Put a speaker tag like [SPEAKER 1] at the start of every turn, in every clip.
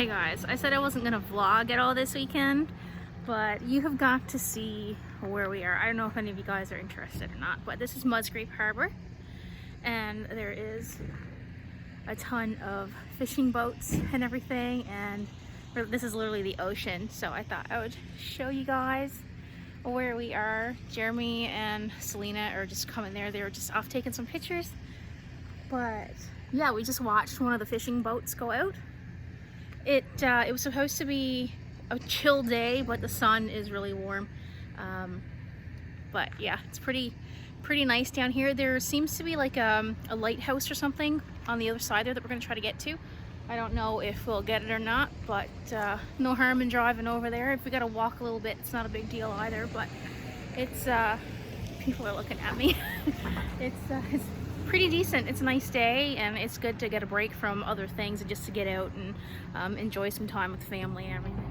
[SPEAKER 1] Okay guys, I said I wasn't gonna vlog at all this weekend, but you have got to see where we are. I don't know if any of you guys are interested or not, but this is Musgrave Harbor, and there is a ton of fishing boats and everything, and this is literally the ocean, so I thought I would show you guys where we are. Jeremy and Selena are just coming there. They were just off taking some pictures, but yeah, we just watched one of the fishing boats go out. It was supposed to be a chill day, but the sun is really warm. But yeah, it's pretty nice down here. There seems to be like a lighthouse or something on the other side there that we're gonna try to get to. I don't know if we'll get it or not, but no harm in driving over there. If we gotta walk a little bit, it's not a big deal either, but it's people are looking at me. It's pretty decent. It's a nice day, and it's good to get a break from other things and just to get out and enjoy some time with family and everything.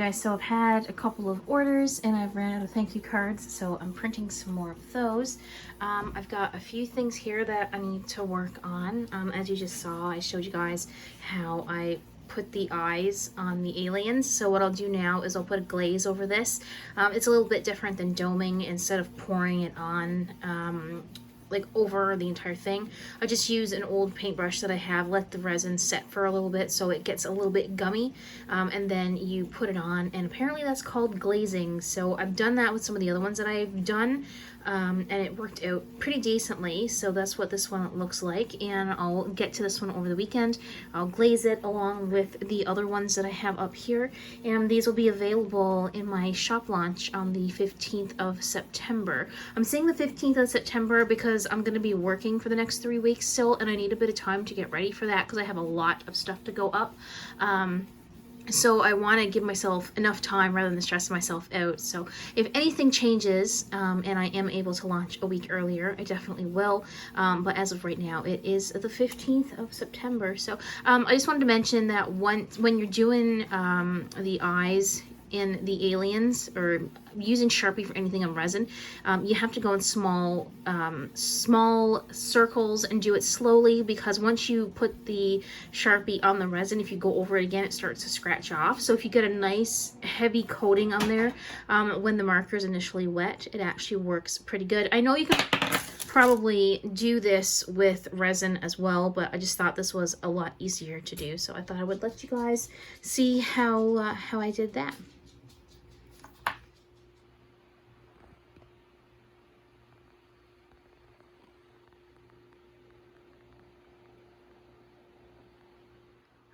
[SPEAKER 1] guys, so I've had a couple of orders and I've ran out of thank you cards, so I'm printing some more of those. I've got a few things here that I need to work on. As you just saw, I showed you guys how I put the eyes on the aliens. So what I'll do now is I'll put a glaze over this. It's a little bit different than doming. Instead of pouring it on like over the entire thing, I just use an old paintbrush that I have, let the resin set for a little bit so it gets a little bit gummy, and then you put it on, and apparently that's called glazing. So I've done that with some of the other ones that I've done, and it worked out pretty decently. So that's what this one looks like, and I'll get to this one over the weekend. I'll glaze it along with the other ones that I have up here, and these will be available in my shop launch on the 15th of September. I'm saying the 15th of September because I'm going to be working for the next 3 weeks still, and I need a bit of time to get ready for that because I have a lot of stuff to go up. So I want to give myself enough time rather than stress myself out. So if anything changes and I am able to launch a week earlier, I definitely will. But as of right now, it is the 15th of September. So I just wanted to mention that when you're doing the eyes in the aliens, or using Sharpie for anything on resin, you have to go in small circles and do it slowly, because once you put the Sharpie on the resin, if you go over it again, it starts to scratch off. So if you get a nice heavy coating on there when the marker is initially wet, it actually works pretty good. I know you can probably do this with resin as well, but I just thought this was a lot easier to do, so I thought I would let you guys see how I did that.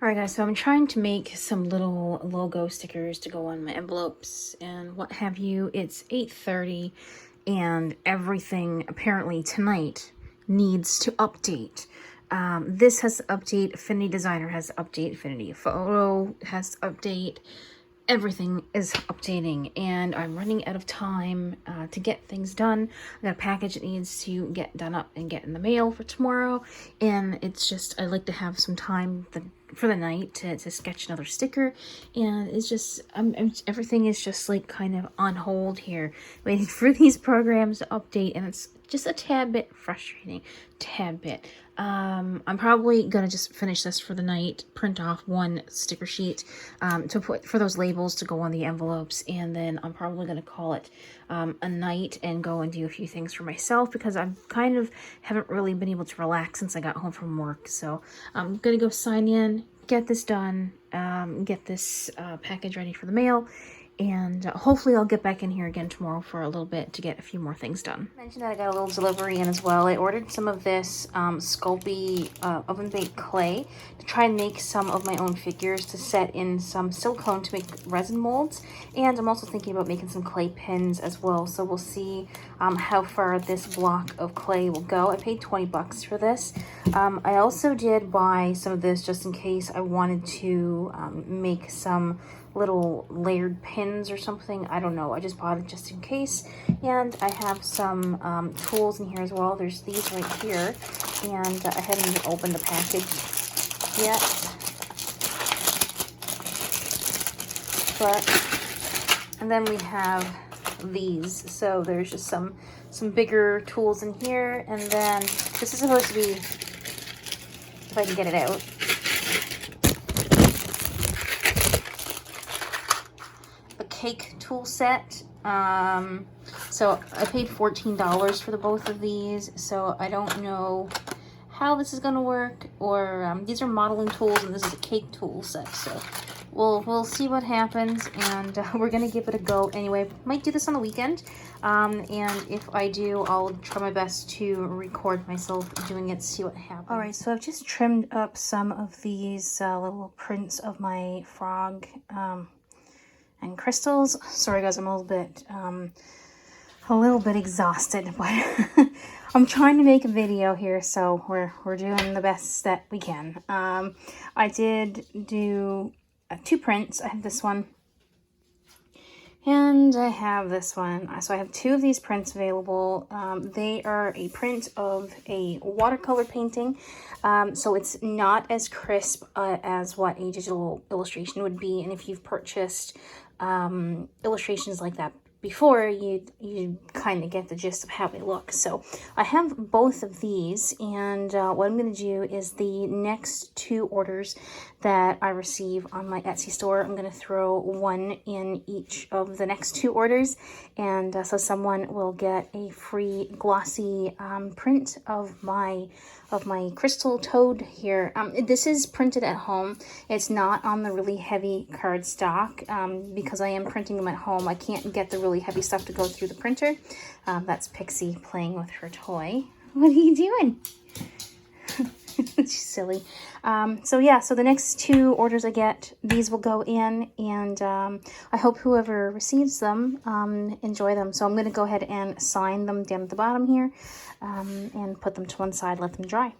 [SPEAKER 1] Alright guys, so I'm trying to make some little logo stickers to go on my envelopes and what have you. It's 8:30 and everything apparently tonight needs to update. This has to update, Affinity Designer has to update, Affinity Photo has to update. Everything is updating, and I'm running out of time to get things done. I got a package that needs to get done up and get in the mail for tomorrow, and it's just, I like to have some time for the night to sketch another sticker, and it's just, everything is just like kind of on hold here, waiting for these programs to update, and it's just a tad bit frustrating, tad bit. I'm probably gonna just finish this for the night, print off one sticker sheet to put for those labels to go on the envelopes, and then I'm probably gonna call it a night and go and do a few things for myself, because I kind of haven't really been able to relax since I got home from work. So I'm gonna go sign in, get this done, get this package ready for the mail, and hopefully I'll get back in here again tomorrow for a little bit to get a few more things done. I mentioned that I got a little delivery in as well. I ordered some of this Sculpey oven baked clay to try and make some of my own figures to set in some silicone to make resin molds. And I'm also thinking about making some clay pins as well. So we'll see how far this block of clay will go. I paid 20 bucks for this. I also did buy some of this just in case I wanted to make some little layered pins or something. I don't know. I just bought it just in case. And I have some tools in here as well. There's these right here. And I haven't even opened the package yet. And then we have these. So there's just some bigger tools in here. And then this is supposed to be, if I can get it out, cake tool set. So I paid $14 for the both of these, so I don't know how this is gonna work, or these are modeling tools and this is a cake tool set, so we'll see what happens, and we're gonna give it a go anyway. Might do this on the weekend, and if I do, I'll try my best to record myself doing it, see what happens. All right, so I've just trimmed up some of these little prints of my frog and crystals. Sorry guys, I'm a little bit exhausted, but I'm trying to make a video here, so we're doing the best that we can. I did do 2 prints. I have this one and I have this one. So I have 2 of these prints available. They are a print of a watercolor painting, so it's not as crisp as what a digital illustration would be. And if you've purchased illustrations like that before, you kind of get the gist of how they look. So I have both of these, and what I'm going to do is the next 2 orders that I receive on my Etsy store, I'm going to throw one in each of the next 2 orders, and so someone will get a free glossy print of my crystal toad here. This is printed at home. It's not on the really heavy cardstock because I am printing them at home. I can't get the really heavy stuff to go through the printer. That's Pixie playing with her toy. What are you doing? She's silly. So yeah, so the next 2 orders I get, these will go in, and I hope whoever receives them enjoy them. So I'm going to go ahead and sign them down at the bottom here, and put them to one side, let them dry.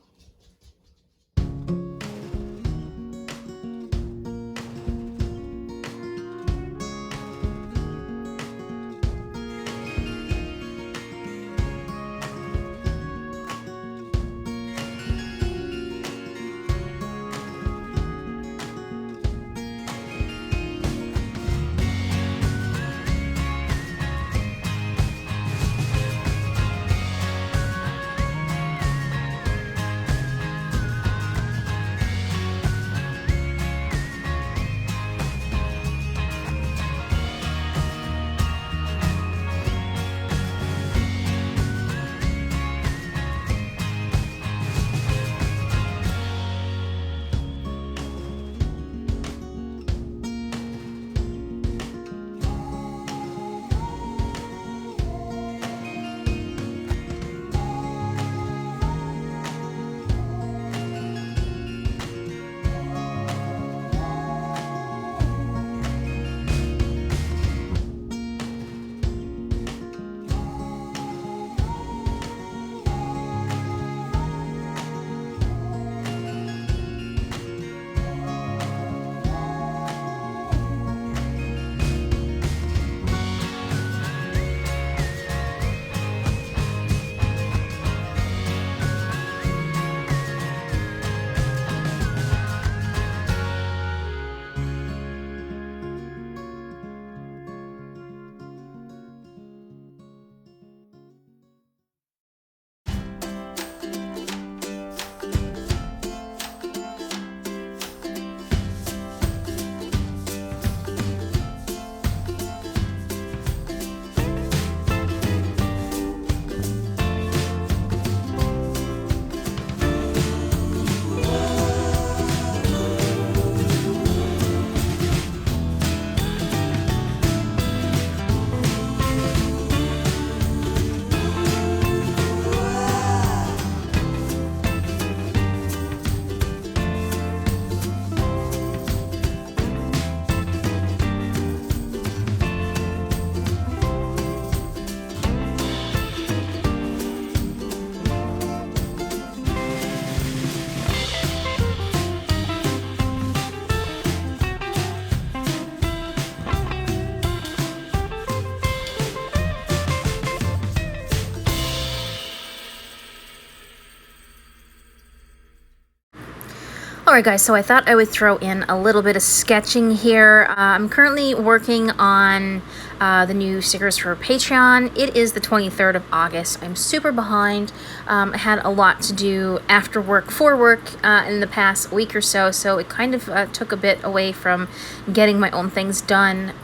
[SPEAKER 1] Alright guys, so I thought I would throw in a little bit of sketching here. I'm currently working on the new stickers for Patreon. It is the 23rd of August. I'm super behind. I had a lot to do after work, for work in the past week or so, so it kind of took a bit away from getting my own things done,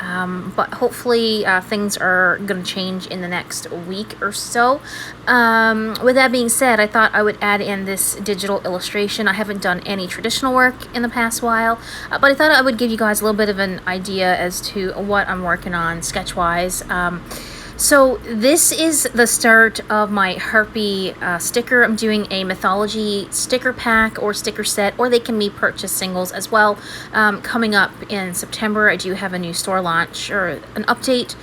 [SPEAKER 1] but hopefully things are going to change in the next week or so. With that being said, I thought I would add in this digital illustration. I haven't done any traditional work in the past while, but I thought I would give you guys a little bit of an idea as to what I'm working on sketch-wise. So this is the start of my Harpy sticker. I'm doing a mythology sticker pack or sticker set, or they can be purchased singles as well. Coming up in September, I do have a new store launch or an update.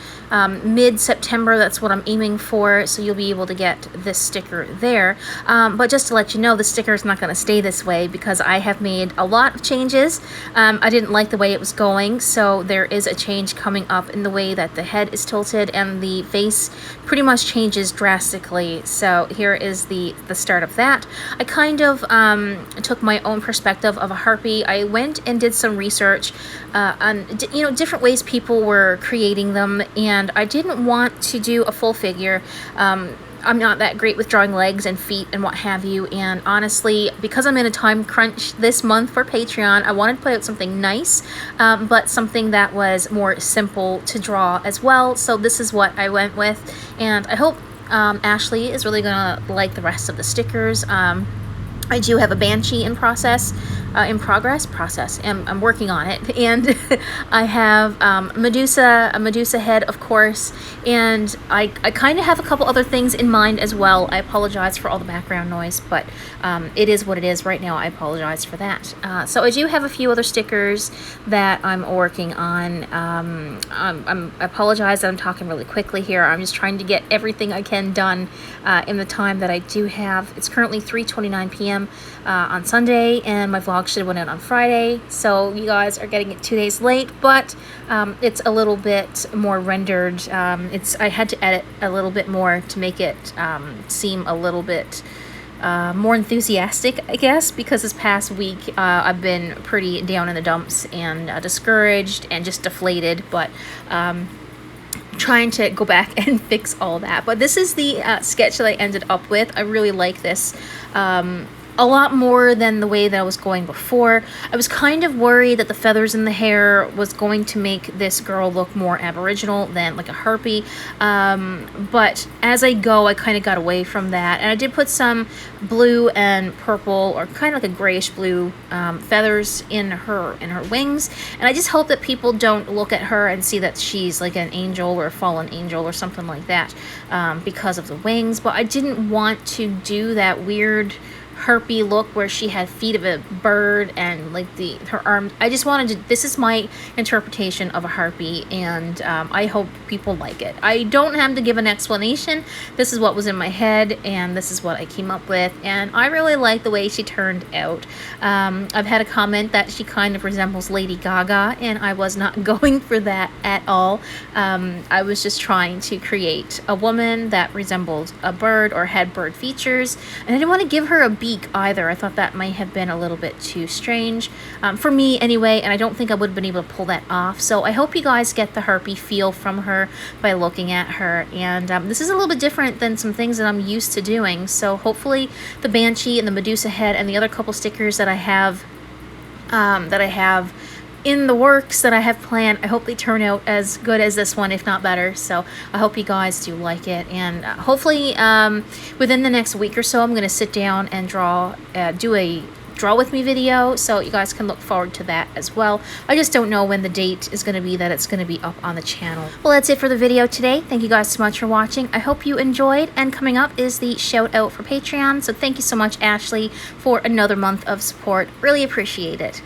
[SPEAKER 1] Mid-September, that's what I'm aiming for, so you'll be able to get this sticker there. But just to let you know, the sticker is not going to stay this way because I have made a lot of changes. I didn't like the way it was going, so there is a change coming up in the way that the head is tilted and the face pretty much changes drastically. So here is the start of that. I kind of took my own perspective of a harpy. I went and did some research on different ways people were creating them, and I didn't want to do a full figure. I'm not that great with drawing legs and feet and what have you, and honestly, because I'm in a time crunch this month for Patreon, I wanted to put out something nice, but something that was more simple to draw as well. So this is what I went with, and I hope Ashley is really gonna like the rest of the stickers. I do have a banshee in progress. I'm working on it, and I have a Medusa head, of course, and I kind of have a couple other things in mind as well. I apologize for all the background noise, but it is what it is right now. I apologize for that. So I do have a few other stickers that I'm working on. I apologize that I'm talking really quickly here. I'm just trying to get everything I can done in the time that I do have. It's currently 3:29 p.m. On Sunday, and my vlog should have went out on Friday, so you guys are getting it 2 days late, but it's a little bit more rendered. I had to edit a little bit more to make it seem a little bit more enthusiastic, I guess, because this past week I've been pretty down in the dumps and discouraged and just deflated, but trying to go back and fix all that. But this is the sketch that I ended up with. I really like this a lot more than the way that I was going before. I was kind of worried that the feathers in the hair was going to make this girl look more aboriginal than like a harpy, but as I go, I kind of got away from that, and I did put some blue and purple, or kind of like a grayish blue feathers in her wings, and I just hope that people don't look at her and see that she's like an angel or a fallen angel or something like that because of the wings. But I didn't want to do that weird harpy look where she had feet of a bird and like her arms. I just wanted to, this is my interpretation of a harpy, and I hope people like it. I don't have to give an explanation. This is what was in my head, and this is what I came up with, and I really like the way she turned out. I've had a comment that she kind of resembles Lady Gaga, and I was not going for that at all. I was just trying to create a woman that resembled a bird or had bird features, and I didn't want to give her a beak either. I thought that might have been a little bit too strange for me anyway, and I don't think I would have been able to pull that off. So I hope you guys get the harpy feel from her by looking at her, and this is a little bit different than some things that I'm used to doing. So hopefully the banshee and the Medusa head and the other couple stickers that I have in the works, that I have planned, I hope they turn out as good as this one, if not better. So I hope you guys do like it, and hopefully within the next week or so I'm going to sit down and do a draw with me video, so you guys can look forward to that as well. I just don't know when the date is going to be that it's going to be up on the channel. Well, that's it for the video today. Thank you guys so much for watching. I hope you enjoyed, and coming up is the shout out for Patreon, so thank you so much, Ashley, for another month of support. Really appreciate it.